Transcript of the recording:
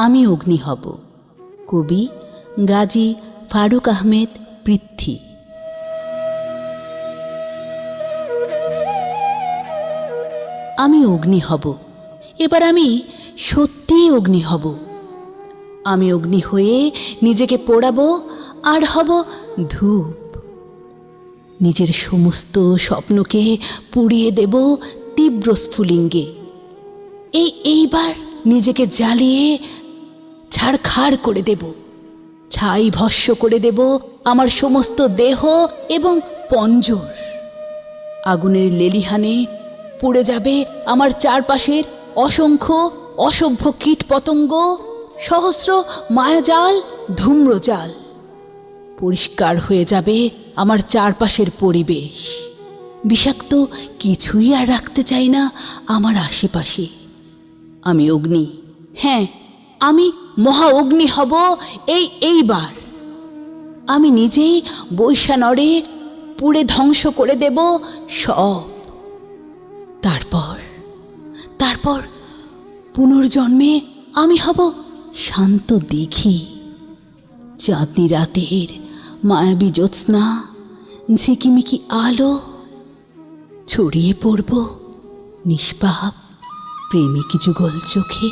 আমি অগ্নি হব। কবি গাজী ফারুক আহমেদ পৃথ্বী। আমি অগ্নি হব, এবার আমি সত্যিই অগ্নি হব। আমি অগ্নি হয়ে নিজেকে পোড়াবো আর হব ধূপ। নিজের সমস্ত স্বপ্নকে পুড়িয়ে দেব তীব্র স্ফুলিঙ্গে। এইবার নিজেকে জ্বালিয়ে ছাড়খাড় করে দেব, ছাই ভস্ম করে দেব আমার সমস্ত দেহ এবং পঞ্জর। আগুনের লেলিহানে পুড়ে যাবে আমার চারপাশের অসংখ্য অসভ্য কীট পতঙ্গ, সহস্র মায়াজাল, ধূম্রজাল। পরিষ্কার হয়ে যাবে আমার চারপাশের পরিবেশ। বিষাক্ত কিছুই আর রাখতে চাই না আমার আশেপাশে। আমি অগ্নি, হ্যাঁ, আমি মহা অগ্নি হব এইবার। আমি নিজেই বৈশানরে পুড়ে ধ্বংস করে দেব সব। তারপর পুনর্জন্মে আমি হব শান্ত দিঘি। চাঁদনি রাতের মায়াবী জ্যোৎস্না, ঝিকিমিকি আলো, ছড়িয়ে পড়ব নিষ্পাপ প্রেমিক যুগল চোখে।